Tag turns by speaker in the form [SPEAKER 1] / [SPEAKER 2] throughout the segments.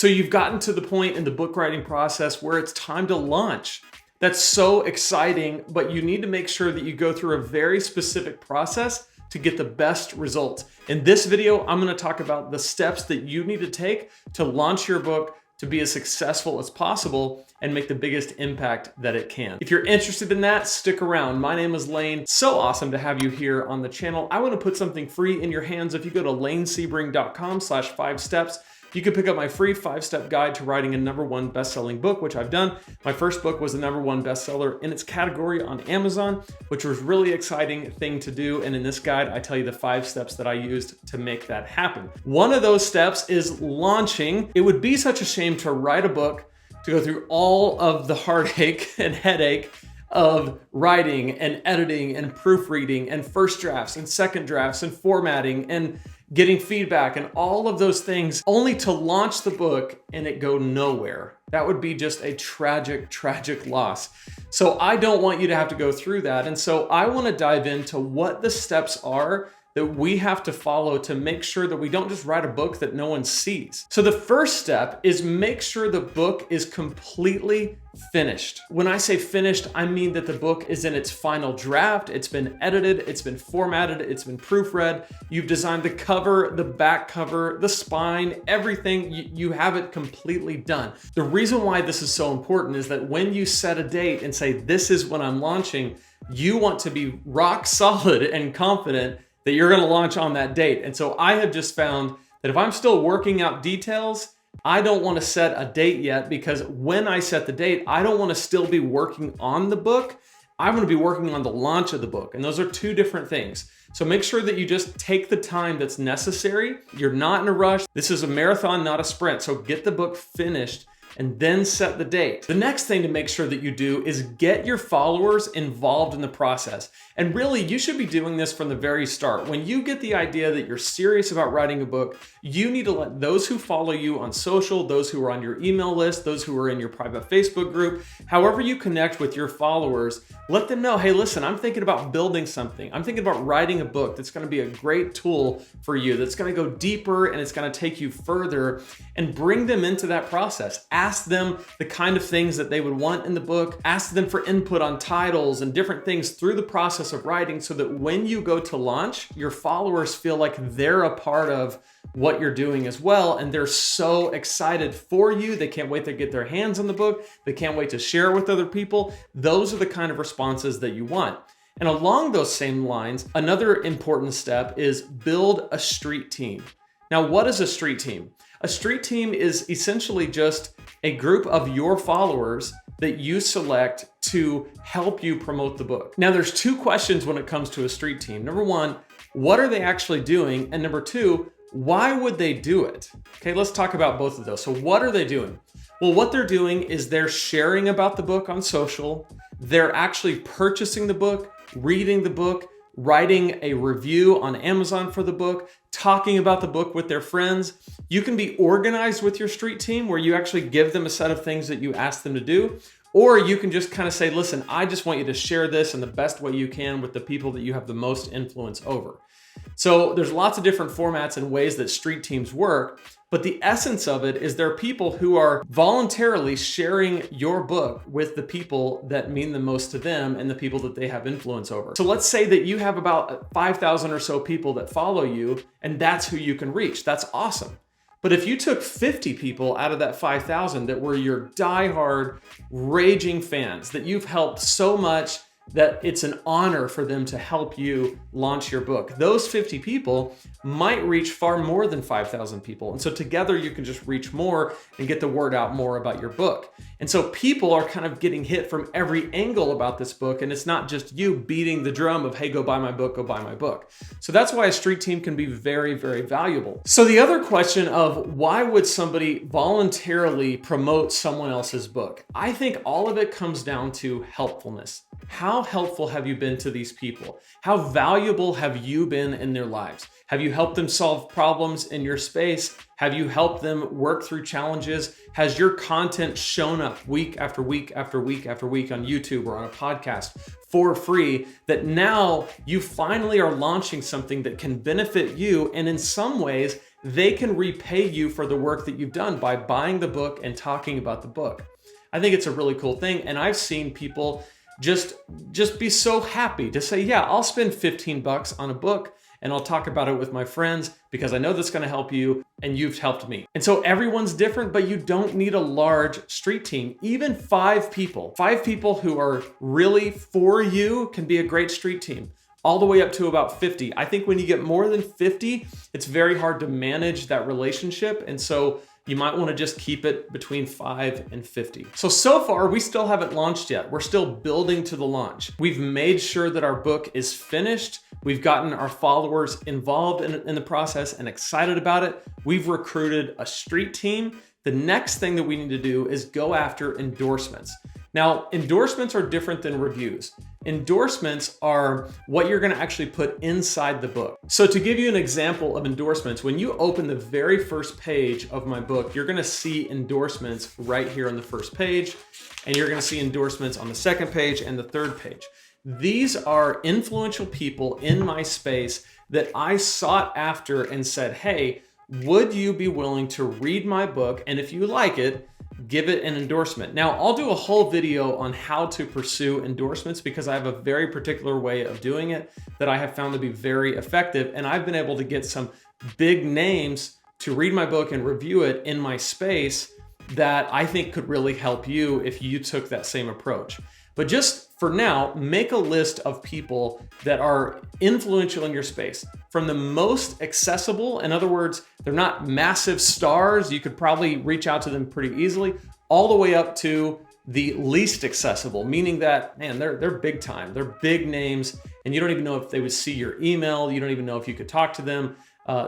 [SPEAKER 1] So you've gotten to the point in the book writing process where it's time to launch. That's so exciting, but you need to make sure that you go through a very specific process to get the best results. In this video, I'm gonna talk about the steps that you need to take to launch your book to be as successful as possible and make the biggest impact that it can. If you're interested in that, stick around. My name is Lane. So awesome to have you here on the channel. I wanna put something free in your hands. If you go to lanesebring.com/5steps, you can pick up my free 5-step guide to writing a #1 best-selling book, which I've done. My first book was the #1 bestseller in its category on Amazon, which was a really exciting thing to do. And in this guide, I tell you the 5 steps that I used to make that happen. One of those steps is launching. It would be such a shame to write a book, to go through all of the heartache and headache of writing and editing and proofreading and first drafts and second drafts and formatting and getting feedback and all of those things, only to launch the book and it go nowhere. That would be just a tragic, tragic loss. So I don't want you to have to go through that. And so I want to dive into what the steps are that we have to follow to make sure that we don't just write a book that no one sees. So the first step is make sure the book is completely finished. When I say finished, I mean that the book is in its final draft. It's been edited, it's been formatted, it's been proofread. You've designed the cover, the back cover, the spine, everything. You have it completely done. The reason why this is so important is that when you set a date and say, this is when I'm launching, you want to be rock solid and confident that you're gonna launch on that date. And so I have just found that if I'm still working out details, I don't wanna set a date yet, because when I set the date, I don't wanna still be working on the book. I'm gonna be working on the launch of the book. And those are two different things. So make sure that you just take the time that's necessary. You're not in a rush. This is a marathon, not a sprint. So get the book finished and then set the date. The next thing to make sure that you do is get your followers involved in the process. And really, you should be doing this from the very start. When you get the idea that you're serious about writing a book, you need to let those who follow you on social, those who are on your email list, those who are in your private Facebook group, however you connect with your followers, let them know, hey, listen, I'm thinking about building something. I'm thinking about writing a book that's gonna be a great tool for you, that's gonna go deeper and it's gonna take you further, and bring them into that process. Ask them the kind of things that they would want in the book. Ask them for input on titles and different things through the process of writing, so that when you go to launch, your followers feel like they're a part of what you're doing as well. And they're so excited for you. They can't wait to get their hands on the book. They can't wait to share it with other people. Those are the kind of responses that you want. And along those same lines, another important step is build a street team. Now, what is a street team? A street team is essentially just a group of your followers that you select to help you promote the book. Now, there's two questions when it comes to a street team. Number one, what are they actually doing? And number two, why would they do it? Okay, let's talk about both of those. So what are they doing? Well, what they're doing is they're sharing about the book on social. They're actually purchasing the book, reading the book, writing a review on Amazon for the book, talking about the book with their friends. You can be organized with your street team where you actually give them a set of things that you ask them to do, or you can just kind of say, listen, I just want you to share this in the best way you can with the people that you have the most influence over. So there's lots of different formats and ways that street teams work, but the essence of it is there are people who are voluntarily sharing your book with the people that mean the most to them and the people that they have influence over. So let's say that you have about 5,000 or so people that follow you, and that's who you can reach. That's awesome. But if you took 50 people out of that 5,000 that were your diehard, raging fans, that you've helped so much that it's an honor for them to help you launch your book, those 50 people might reach far more than 5,000 people. And so together you can just reach more and get the word out more about your book. And so people are kind of getting hit from every angle about this book. And it's not just you beating the drum of, hey, go buy my book, go buy my book. So that's why a street team can be very, very valuable. So the other question of why would somebody voluntarily promote someone else's book? I think all of it comes down to helpfulness. How helpful have you been to these people? How valuable have you been in their lives? Have you helped them solve problems in your space? Have you helped them work through challenges? Has your content shown up week after week after week after week on YouTube or on a podcast for free, that now you finally are launching something that can benefit you and in some ways they can repay you for the work that you've done by buying the book and talking about the book. I think it's a really cool thing. And I've seen people just be so happy to say, yeah, I'll spend 15 bucks on a book and I'll talk about it with my friends because I know that's gonna help you and you've helped me. And so everyone's different, but you don't need a large street team. Even 5 people who are really for you can be a great street team, all the way up to about 50. I think when you get more than 50, it's very hard to manage that relationship. And so you might want to just keep it between 5 and 50. So far, we still haven't launched yet. We're still building to the launch. We've made sure that our book is finished. We've gotten our followers involved in the process and excited about it. We've recruited a street team. The next thing that we need to do is go after endorsements. Now, endorsements are different than reviews. Endorsements are what you're gonna actually put inside the book. So to give you an example of endorsements, when you open the very first page of my book, you're gonna see endorsements right here on the first page, and you're gonna see endorsements on the second page and the third page. These are influential people in my space that I sought after and said, hey, would you be willing to read my book? And if you like it, give it an endorsement. Now, I'll do a whole video on how to pursue endorsements because I have a very particular way of doing it that I have found to be very effective. And I've been able to get some big names to read my book and review it in my space that I think could really help you if you took that same approach. But just for now, make a list of people that are influential in your space. From the most accessible, in other words, they're not massive stars, you could probably reach out to them pretty easily, all the way up to the least accessible, meaning that, man, they're big time, they're big names, and you don't even know if they would see your email, you don't even know if you could talk to them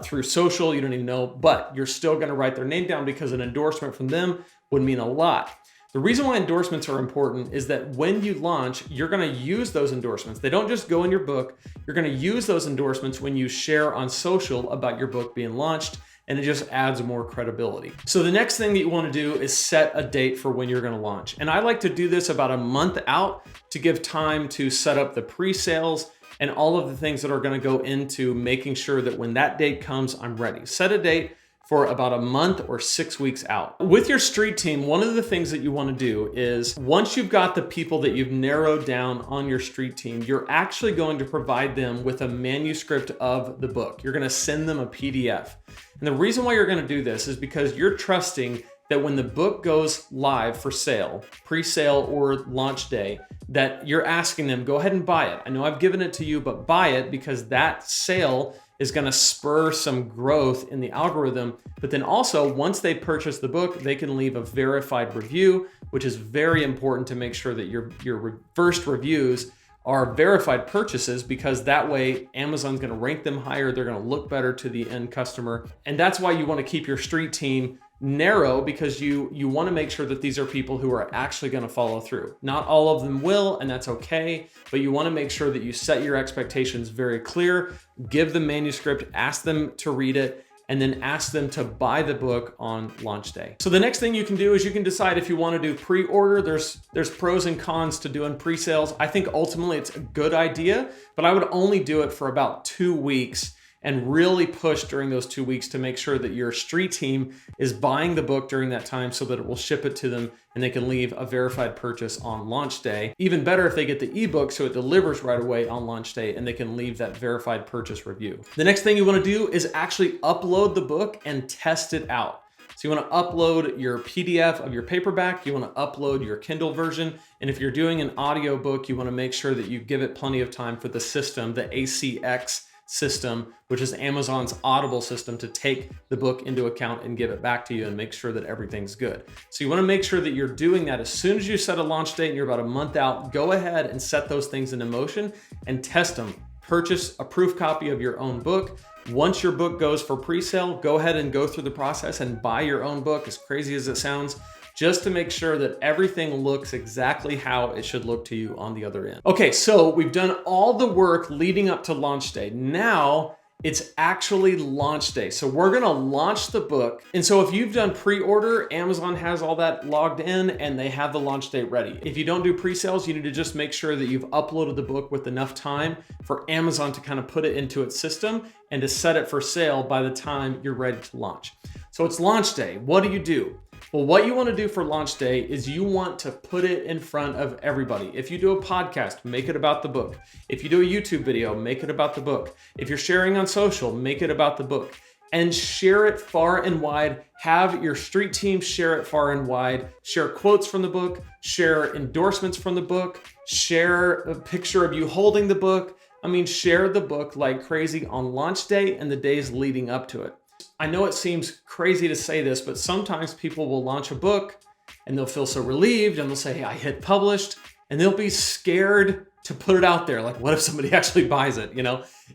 [SPEAKER 1] through social, you don't even know, but you're still gonna write their name down because an endorsement from them would mean a lot. The reason why endorsements are important is that when you launch, you're gonna use those endorsements. They don't just go in your book, you're gonna use those endorsements when you share on social about your book being launched, and it just adds more credibility. So the next thing that you wanna do is set a date for when you're gonna launch. And I like to do this about a month out to give time to set up the pre-sales and all of the things that are gonna go into making sure that when that date comes, I'm ready. Set a date for about a month or 6 weeks out. With your street team, one of the things that you want to do is once you've got the people that you've narrowed down on your street team, you're actually going to provide them with a manuscript of the book. You're going to send them a PDF. And the reason why you're going to do this is because you're trusting that when the book goes live for sale, pre-sale or launch day, that you're asking them, go ahead and buy it. I know I've given it to you, but buy it because that sale is going to spur some growth in the algorithm. But then also, once they purchase the book, they can leave a verified review, which is very important to make sure that your first reviews are verified purchases, because that way Amazon's going to rank them higher. They're going to look better to the end customer. And that's why you want to keep your street team narrow, because you want to make sure that these are people who are actually going to follow through. Not all of them will, and that's okay, but you want to make sure that you set your expectations very clear, give them manuscript, ask them to read it, and then ask them to buy the book on launch day. So the next thing you can do is you can decide if you want to do pre-order. There's pros and cons to doing pre-sales. I think ultimately it's a good idea, but I would only do it for about 2 weeks and really push during those 2 weeks to make sure that your street team is buying the book during that time so that it will ship it to them and they can leave a verified purchase on launch day. Even better if they get the ebook so it delivers right away on launch day and they can leave that verified purchase review. The next thing you wanna do is actually upload the book and test it out. So you wanna upload your PDF of your paperback, you wanna upload your Kindle version, and if you're doing an audio book, you wanna make sure that you give it plenty of time for the system, the ACX system, which is Amazon's Audible system, to take the book into account and give it back to you and make sure that everything's good. So you want to make sure that you're doing that as soon as you set a launch date and you're about a month out. Go ahead and set those things into motion and test them. Purchase a proof copy of your own book. Once your book goes for pre-sale, go ahead and go through the process and buy your own book, as crazy as it sounds, just to make sure that everything looks exactly how it should look to you on the other end. Okay, so we've done all the work leading up to launch day. Now It's actually launch day. So we're gonna launch the book. And so if you've done pre-order, Amazon has all that logged in and they have the launch date ready. If you don't do pre-sales, you need to just make sure that you've uploaded the book with enough time for Amazon to kind of put it into its system and to set it for sale by the time you're ready to launch. So it's launch day. What do? Well, what you want to do for launch day is you want to put it in front of everybody. If you do a podcast, make it about the book. If you do a YouTube video, make it about the book. If you're sharing on social, make it about the book. And share it far and wide. Have your street team share it far and wide. Share quotes from the book. Share endorsements from the book. Share a picture of you holding the book. I mean, share the book like crazy on launch day and the days leading up to it. I know it seems crazy to say this, but sometimes people will launch a book and they'll feel so relieved and they'll say, hey, I hit published, and they'll be scared to put it out there. Like, what if somebody actually buys it?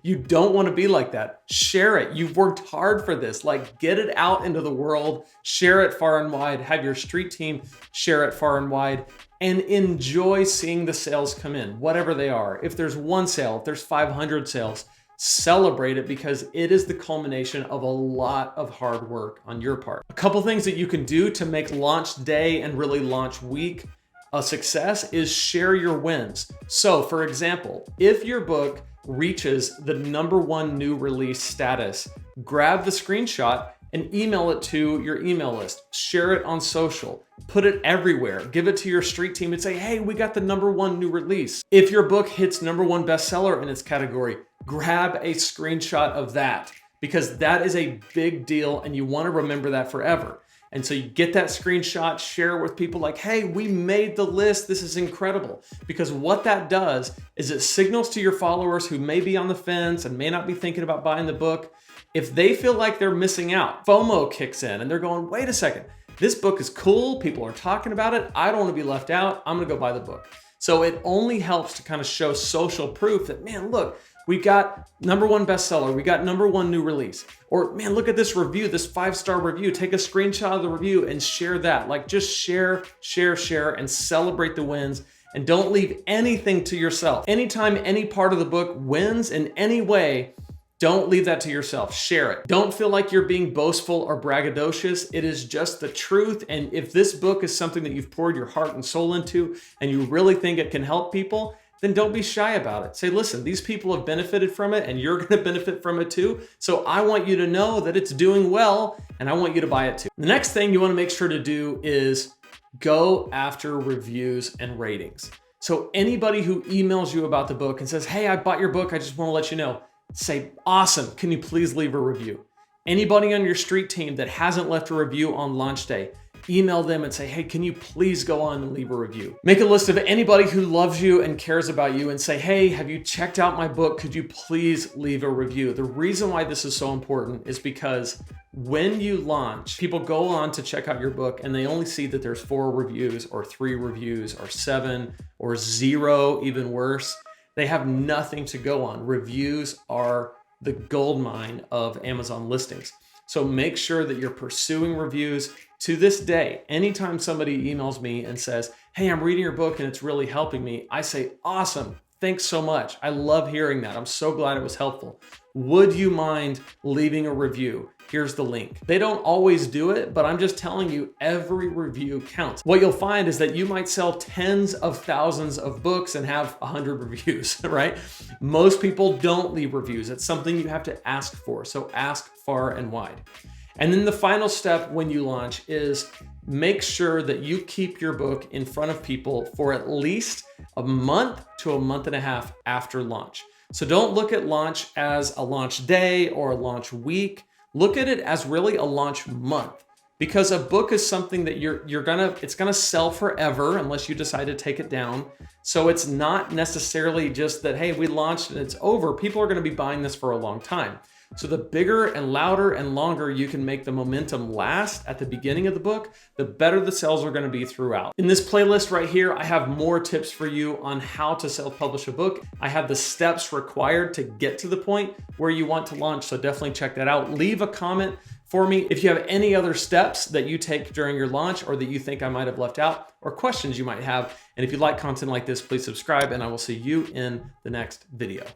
[SPEAKER 1] You don't want to be like that. Share it. You've worked hard for this. Like, get it out into the world, share it far and wide, have your street team share it far and wide, and enjoy seeing the sales come in, whatever they are. If there's one sale, if there's 500 sales, celebrate it, because it is the culmination of a lot of hard work on your part. A couple things that you can do to make launch day and really launch week a success is share your wins. So for example, if your book reaches the #1 new release status, grab the screenshot and email it to your email list. Share it on social. Put it everywhere. Give it to your street team and say, hey, we got the #1 new release. If your book hits #1 bestseller in its category, grab a screenshot of that, because that is a big deal and you want to remember that forever. And so you get that screenshot, share it with people like, hey, we made the list. This is incredible. Because what that does is it signals to your followers who may be on the fence and may not be thinking about buying the book. If they feel like they're missing out, FOMO kicks in and they're going, wait a second, this book is cool. People are talking about it. I don't want to be left out. I'm going to go buy the book. So it only helps to kind of show social proof that, man, look, we got #1 bestseller. We got #1 new release. Or, man, look at this review, this 5-star review. Take a screenshot of the review and share that. Like, just share, and celebrate the wins. And don't leave anything to yourself. Anytime any part of the book wins in any way, don't leave that to yourself. Share it. Don't feel like you're being boastful or braggadocious. It is just the truth. And if this book is something that you've poured your heart and soul into and you really think it can help people, then don't be shy about it. Say, listen, these people have benefited from it and you're going to benefit from it too. So I want you to know that it's doing well and I want you to buy it too. The next thing you want to make sure to do is go after reviews and ratings. So anybody who emails you about the book and says, hey, I bought your book, I just want to let you know, say, awesome, can you please leave a review? Anybody on your street team that hasn't left a review on launch day, email them and say, hey, can you please go on and leave a review? Make a list of anybody who loves you and cares about you and say, hey, have you checked out my book? Could you please leave a review? The reason why this is so important is because when you launch, people go on to check out your book and they only see that there's 4 reviews or 3 reviews or 7 or 0, even worse. They have nothing to go on. Reviews are the gold mine of Amazon listings. So make sure that you're pursuing reviews. To this day, anytime somebody emails me and says, hey, I'm reading your book and it's really helping me, I say, awesome, thanks so much. I love hearing that. I'm so glad it was helpful. Would you mind leaving a review? Here's the link. They don't always do it, but I'm just telling you, every review counts. What you'll find is that you might sell tens of thousands of books and have 100 reviews, right? Most people don't leave reviews. It's something you have to ask for. So ask far and wide. And then the final step when you launch is make sure that you keep your book in front of people for at least a month to a month and a half after launch. So don't look at launch as a launch day or a launch week. Look at it as really a launch month, because a book is something that it's gonna sell forever unless you decide to take it down. So it's not necessarily just that, hey, we launched and it's over. People are gonna be buying this for a long time. So the bigger and louder and longer you can make the momentum last at the beginning of the book, the better the sales are going to be throughout. In this playlist right here, I have more tips for you on how to self-publish a book. I have the steps required to get to the point where you want to launch. So definitely check that out. Leave a comment for me if you have any other steps that you take during your launch or that you think I might have left out, or questions you might have. And if you like content like this, please subscribe and I will see you in the next video.